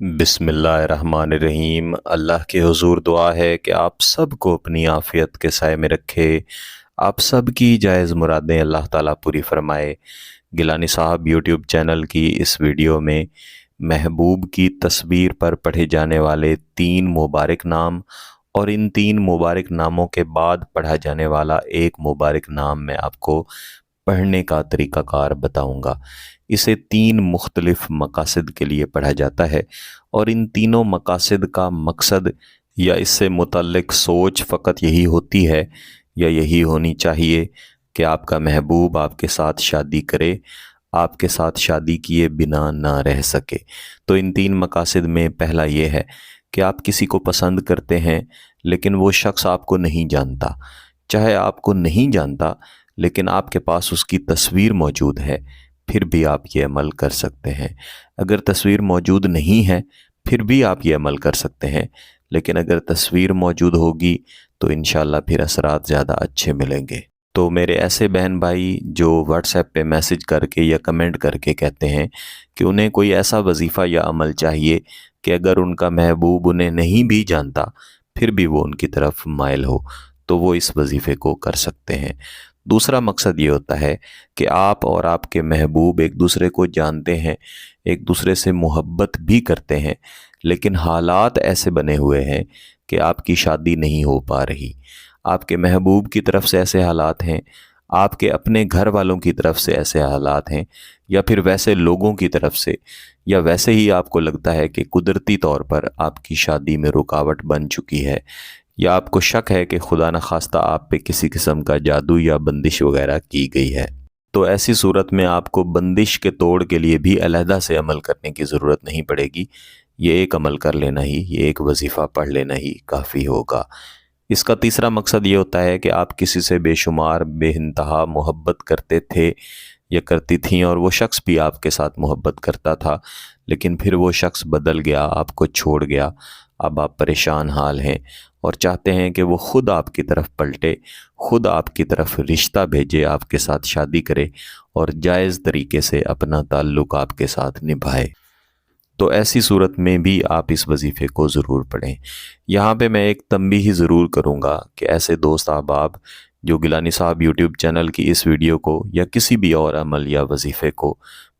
बिस्मिल्लाहिर्रहमानिर्रहीम। अल्लाह के हुजूर दुआ है कि आप सब को अपनी आफ़ियत के साए में रखे। आप सब की जायज़ मुरादें अल्लाह ताला पूरी फ़रमाए। गिलानी साहब यूट्यूब चैनल की इस वीडियो में महबूब की तस्वीर पर पढ़े जाने वाले 3 मुबारक नाम और इन 3 मुबारक नामों के बाद पढ़ा जाने वाला एक मुबारक नाम मैं आपको पढ़ने का तरीक़ाकार बताऊँगा। इसे 3 मुख्तलिफ़ मकासद के लिए पढ़ा जाता है और इन तीनों मकासद का मकसद या इससे मुतल्लिक़ सोच फ़कत यही होती है या यही होनी चाहिए कि आपका महबूब आपके साथ शादी करे, आपके साथ शादी किए बिना ना रह सके। तो इन 3 मकासद में पहला ये है कि आप किसी को पसंद करते हैं लेकिन वो शख्स आपको नहीं जानता। चाहे आपको नहीं जानता लेकिन आपके पास उसकी तस्वीर मौजूद है, फिर भी आप ये अमल कर सकते हैं। अगर तस्वीर मौजूद नहीं है फिर भी आप ये अमल कर सकते हैं, लेकिन अगर तस्वीर मौजूद होगी तो इंशाअल्लाह फिर असरात ज़्यादा अच्छे मिलेंगे। तो मेरे ऐसे बहन भाई जो व्हाट्सएप पे मैसेज करके या कमेंट करके कहते हैं कि उन्हें कोई ऐसा वजीफ़ा या अमल चाहिए कि अगर उनका महबूब उन्हें नहीं भी जानता फिर भी वो उनकी तरफ माइल हो, तो वो इस वजीफ़े को कर सकते हैं। दूसरा मकसद ये होता है कि आप और आपके महबूब एक दूसरे को जानते हैं, एक दूसरे से मोहब्बत भी करते हैं, लेकिन हालात ऐसे बने हुए हैं कि आपकी शादी नहीं हो पा रही। आपके महबूब की तरफ से ऐसे हालात हैं, आपके अपने घर वालों की तरफ से ऐसे हालात हैं, या फिर वैसे लोगों की तरफ से, या वैसे ही आपको लगता है कि कुदरती तौर पर आपकी शादी में रुकावट बन चुकी है, या आपको शक है कि खुदा न खास्ता आप पे किसी किस्म का जादू या बंदिश वगैरह की गई है। तो ऐसी सूरत में आपको बंदिश के तोड़ के लिए भी अलहदा से अमल करने की ज़रूरत नहीं पड़ेगी। ये एक अमल कर लेना ही, ये एक वजीफ़ा पढ़ लेना ही काफ़ी होगा। इसका तीसरा मकसद ये होता है कि आप किसी से बेशुमार बेइंतहा मोहब्बत करते थे या करती थीं और वो शख्स भी आपके साथ मोहब्बत करता था, लेकिन फिर वो शख्स बदल गया, आपको छोड़ गया। अब आप परेशान हाल हैं और चाहते हैं कि वो ख़ुद आपकी तरफ पलटे, ख़ुद आपकी तरफ रिश्ता भेजे, आपके साथ शादी करे और जायज़ तरीके से अपना ताल्लुक़ आपके साथ निभाए। तो ऐसी सूरत में भी आप इस वजीफ़े को ज़रूर पढ़ें। यहाँ पे मैं एक तंबीह ज़रूर करूँगा कि ऐसे दोस्त अहबाब जो गिलानी साहब यूट्यूब चैनल की इस वीडियो को या किसी भी और अमल या वजीफ़े को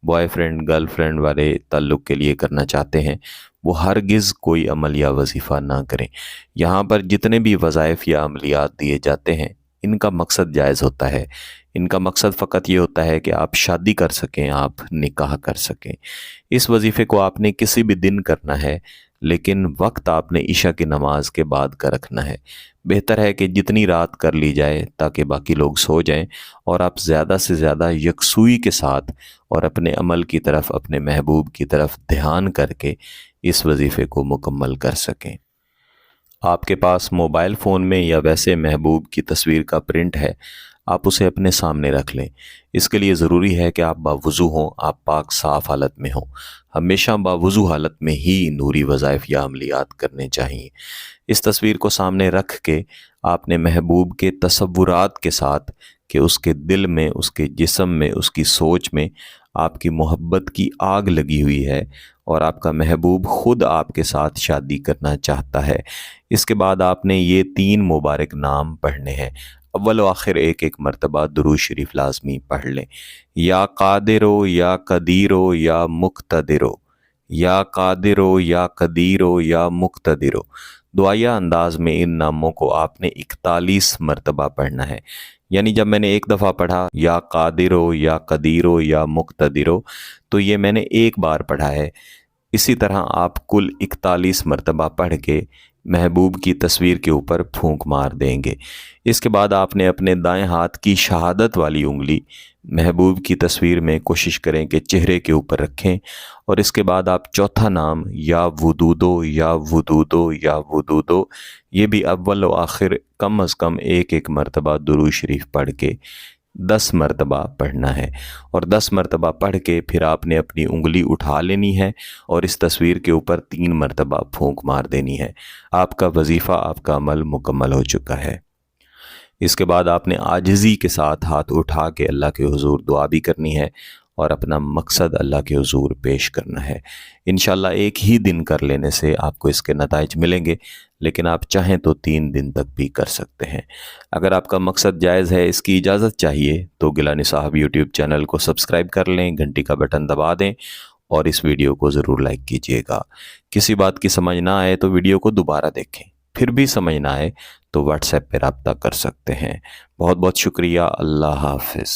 बॉयफ्रेंड गर्लफ्रेंड वाले ताल्लुक़ के लिए करना चाहते हैं, वो हरगिज़ कोई अमल या वजीफ़ा ना करें। यहाँ पर जितने भी वज़ाइफ या अमलियात दिए जाते हैं, इनका मकसद जायज़ होता है। इनका मकसद फ़कत ये होता है कि आप शादी कर सकें, आप निकाह कर सकें। इस वजीफ़े को आपने किसी भी दिन करना है, लेकिन वक्त आपने इशा की नमाज के बाद का रखना है। बेहतर है कि जितनी रात कर ली जाए ताकि बाकी लोग सो जाएं और आप ज़्यादा से ज़्यादा यकसुई के साथ और अपने अमल की तरफ, अपने महबूब की तरफ ध्यान करके इस वजीफ़े को मुकम्मल कर सकें। आपके पास मोबाइल फ़ोन में या वैसे महबूब की तस्वीर का प्रिंट है, आप उसे अपने सामने रख लें। इसके लिए ज़रूरी है कि आप बावुज़ू हों, आप पाक साफ़ हालत में हों। हमेशा बावुज़ू हालत में ही नूरी वज़ाइफ या अमलियात करने चाहिए। इस तस्वीर को सामने रख के आपने महबूब के तसव्वुरात के साथ कि उसके दिल में, उसके जिस्म में, उसकी सोच में आपकी मोहब्बत की आग लगी हुई है और आपका महबूब ख़ुद आपके साथ शादी करना चाहता है। इसके बाद आपने ये 3 मुबारक नाम पढ़ने हैं। अव्वल व आखिर एक एक मरतबा दुरूद शरीफ लाज़मी पढ़ लें। या कादिरो या कदीरो या मुक़तदिरो, या कादिरो या कदीरो या मुक़तदिरो। दुआया अंदाज में इन नामों को आपने 41 मरतबा पढ़ना है। यानी जब मैंने एक दफ़ा पढ़ा या कादिरो या कदीरो या मुक़तदिरो, तो ये मैंने एक बार पढ़ा है। इसी तरह आप कुल 41 मरतबा पढ़ के महबूब की तस्वीर के ऊपर फूंक मार देंगे। इसके बाद आपने अपने दाएं हाथ की शहादत वाली उंगली महबूब की तस्वीर में कोशिश करें कि चेहरे के ऊपर रखें और इसके बाद आप चौथा नाम या वुदूदो या वुदूदो या वुदूदो, ये भी अव्वल व आखिर कम अज़ कम एक एक मरतबा दुरूद शरीफ पढ़ के 10 मरतबा पढ़ना है। और 10 मरतबा पढ़ के फिर आपने अपनी उंगली उठा लेनी है और इस तस्वीर के ऊपर 3 मरतबा फूंक मार देनी है। आपका वजीफ़ा, आपका अमल मुकम्मल हो चुका है। इसके बाद आपने आजिज़ी के साथ हाथ उठा के अल्लाह के हुजूर दुआ भी करनी है اور اپنا مقصد اللہ کے حضور پیش کرنا ہے۔ انشاءاللہ ایک ہی دن کر لینے سے آپ کو اس کے نتائج ملیں گے، لیکن آپ چاہیں تو 3 دن تک بھی کر سکتے ہیں۔ اگر آپ کا مقصد جائز ہے، اس کی اجازت چاہیے، تو گیلانی صاحب یوٹیوب چینل کو سبسکرائب کر لیں، گھنٹی کا بٹن دبا دیں اور اس ویڈیو کو ضرور لائک کیجئے گا۔ کسی بات کی سمجھ نہ آئے تو ویڈیو کو دوبارہ دیکھیں، پھر بھی سمجھ نہ آئے تو واٹس ایپ پہ رابطہ کر سکتے ہیں۔ بہت بہت شکریہ۔ اللہ حافظ۔